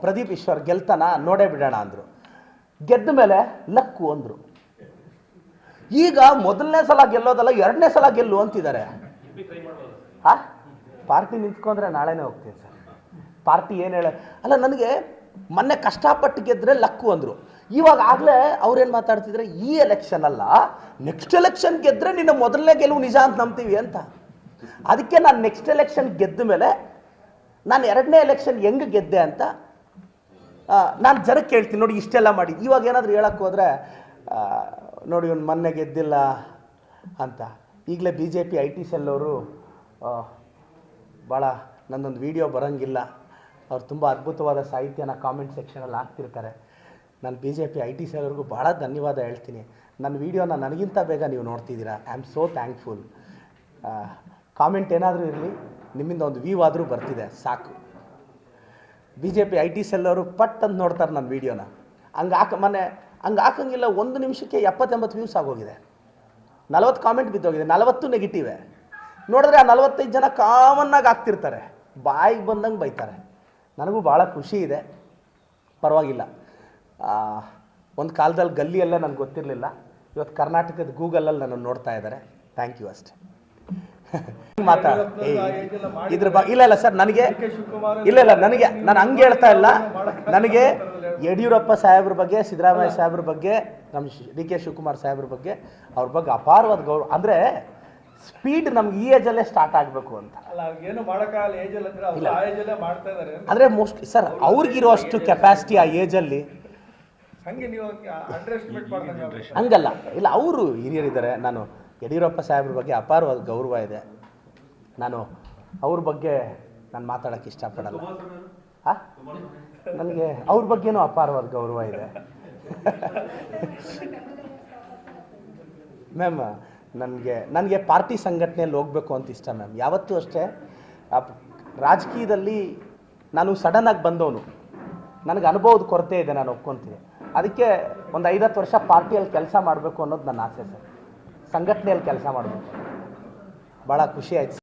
ಪ್ರದೀಪ್ ಈಶ್ವರ್ ಗೆಲ್ತಾನ ನೋಡೇ ಬಿಡೋಣ ಅಂದರು. ಗೆದ್ದ ಮೇಲೆ ಲಕ್ಕು ಅಂದರು. ಈಗ ಮೊದಲನೇ ಸಲ ಗೆಲ್ಲೋದಲ್ಲ, ಎರಡನೇ ಸಲ ಗೆಲ್ಲು ಅಂತಿದ್ದಾರೆ. ಪಾರ್ಟಿ ನಿಂತ್ಕೊಂಡ್ರೆ ನಾಳೆನೇ ಹೋಗ್ತೀನಿ ಸರ್. ಪಾರ್ಟಿ ಏನು ಹೇಳ ಅಲ್ಲ, ನನಗೆ ಮೊನ್ನೆ ಕಷ್ಟಪಟ್ಟು ಗೆದ್ರೆ ಲಕ್ಕು ಅಂದರು. ಇವಾಗ ಆಗಲೇ ಅವ್ರೇನು ಮಾತಾಡ್ತಿದ್ರೆ, ಈ ಎಲೆಕ್ಷನ್ ಅಲ್ಲ, ನೆಕ್ಸ್ಟ್ ಎಲೆಕ್ಷನ್ ಗೆದ್ದರೆ ನಿನ್ನ ಮೊದಲನೇ ಗೆಲುವು ನಿಜ ಅಂತ ನಂಬ್ತೀವಿ ಅಂತ. ಅದಕ್ಕೆ ನಾನು ನೆಕ್ಸ್ಟ್ ಎಲೆಕ್ಷನ್ ಗೆದ್ದ ಮೇಲೆ ನಾನು ಎರಡನೇ ಎಲೆಕ್ಷನ್ ಹೆಂಗೆ ಗೆದ್ದೆ ಅಂತ ನಾನು ಜನಕ್ಕೆ ಕೇಳ್ತೀನಿ. ನೋಡಿ ಇಷ್ಟೆಲ್ಲ ಮಾಡಿ ಇವಾಗ ಏನಾದರೂ ಹೇಳಕ್ಕೆ ಹೋದರೆ ನೋಡಿ ಇವ್ನು ಮೊನ್ನೆ ಗೆದ್ದಿಲ್ಲ ಅಂತ. ಈಗಲೇ BJP IT ಸೆಲ್ ಅವರು ಭಾಳ ನನ್ನೊಂದು ವಿಡಿಯೋ ಬರೋಂಗಿಲ್ಲ, ಅವ್ರು ತುಂಬ ಅದ್ಭುತವಾದ ಸಾಹಿತ್ಯನ ಕಾಮೆಂಟ್ ಸೆಕ್ಷನಲ್ಲಿ ಹಾಕ್ತಿರ್ತಾರೆ. ನಾನು BJP IT ಸೆಲ್ ಅವ್ರಿಗೂ ಭಾಳ ಧನ್ಯವಾದ ಹೇಳ್ತೀನಿ. ನನ್ನ ವೀಡಿಯೋನ ನನಗಿಂತ ಬೇಗ ನೀವು ನೋಡ್ತಿದ್ದೀರಾ. I am so thankful. Comment ಏನಾದರೂ ಇರಲಿ, ನಿಮ್ಮಿಂದ ಒಂದು ವ್ಯೂ ಆದರೂ ಬರ್ತಿದೆ ಸಾಕು. BJP IT ಸೆಲ್ ಅವರು ಪಟ್ ಅಂತ ನೋಡ್ತಾರೆ ನನ್ನ ವೀಡಿಯೋನ. ಹಂಗೆ ಹಾಕಂಗಿಲ್ಲ, 1 ನಿಮಿಷಕ್ಕೆ 70-80 ವ್ಯೂಸ್ ಆಗೋಗಿದೆ, 40 ಕಾಮೆಂಟ್ ಬಿದ್ದೋಗಿದೆ, 40 ನೆಗೆಟಿವೆ. ನೋಡಿದ್ರೆ ಆ 45 ಜನ ಕಾಮನ್ನಾಗಿ ಆಗ್ತಿರ್ತಾರೆ, ಬಾಯಿಗೆ ಬಂದಂಗೆ ಬೈತಾರೆ. ನನಗೂ ಭಾಳ ಖುಷಿ ಇದೆ. ಪರವಾಗಿಲ್ಲ. ಒಂದು ಕಾಲದಲ್ಲಿ ಗಲ್ಲಿಯೆಲ್ಲ ನನಗೆ ಗೊತ್ತಿರಲಿಲ್ಲ, ಇವತ್ತು ಕರ್ನಾಟಕದ ಗೂಗಲಲ್ಲಿ ನನ್ನನ್ನು ನೋಡ್ತಾ ಇದ್ದಾರೆ. ಥ್ಯಾಂಕ್ ಯು ಅಷ್ಟೇ. ಇದ್ರ ಇಲ್ಲ ಸರ್, ನನಗೆ ಇಲ್ಲ ನನಗೆ ನಾನು ಹಂಗೆ ಹೇಳ್ತಾ ಇಲ್ಲ. ನನಗೆ ಯಡಿಯೂರಪ್ಪ ಸಾಹೇಬ್ರ ಬಗ್ಗೆ, ಸಿದ್ದರಾಮಯ್ಯ ಸಾಹೇಬ್ರ ಬಗ್ಗೆ, ನಮ್ಮ DK ಶಿವಕುಮಾರ್ ಸಾಹೇಬ್ರ ಬಗ್ಗೆ, ಅವ್ರ ಬಗ್ಗೆ ಅಪಾರವಾದ ಗೌರವ. ಅಂದರೆ ಸ್ಪೀಡ್ ನಮ್ಗೆ ಈ ಏಜಲ್ಲೇ ಸ್ಟಾರ್ಟ್ ಆಗಬೇಕು ಅಂತ ಅಂದರೆ ಮೋಸ್ಟ್ ಸರ್, ಅವ್ರಿಗಿರೋಷ್ಟು ಕೆಪಾಸಿಟಿ ಆ ಏಜಲ್ಲಿ ಹಂಗಲ್ಲ. ಇಲ್ಲ, ಅವರು ಹಿರಿಯರಿದ್ದಾರೆ. ನಾನು ಯಡಿಯೂರಪ್ಪ ಸಾಹೇಬ್ರ ಬಗ್ಗೆ ಅಪಾರವಾದ ಗೌರವ ಇದೆ. ನಾನು ಅವ್ರ ಬಗ್ಗೆ ನಾನು ಮಾತಾಡೋಕ್ಕೆ ಇಷ್ಟಪಡಲ್ಲ. ನನಗೆ ಅವ್ರ ಬಗ್ಗೆನೂ ಅಪಾರವಾದ ಗೌರವ ಇದೆ. ಮ್ಯಾಮ್, ನನಗೆ ಪಾರ್ಟಿ ಸಂಘಟನೆಯಲ್ಲಿ ಹೋಗಬೇಕು ಅಂತ ಇಷ್ಟ ಮ್ಯಾಮ್. ಯಾವತ್ತೂ ಅಷ್ಟೇ. ರಾಜಕೀಯದಲ್ಲಿ ನಾನು ಸಡನ್ನಾಗಿ ಬಂದವನು, ನನಗೆ ಅನುಭವದ ಕೊರತೆ ಇದೆ, ನಾನು ಒಪ್ಕೊತೀನಿ. ಅದಕ್ಕೆ ಒಂದು 5-10 ವರ್ಷ ಪಾರ್ಟಿಯಲ್ಲಿ ಕೆಲಸ ಮಾಡಬೇಕು ಅನ್ನೋದು ನನ್ನ ಆಸೆ ಸರ್. ಸಂಘಟನೆಯಲ್ಲಿ ಕೆಲಸ ಮಾಡಬೇಕು. ಭಾಳ ಖುಷಿ ಆಯ್ತು.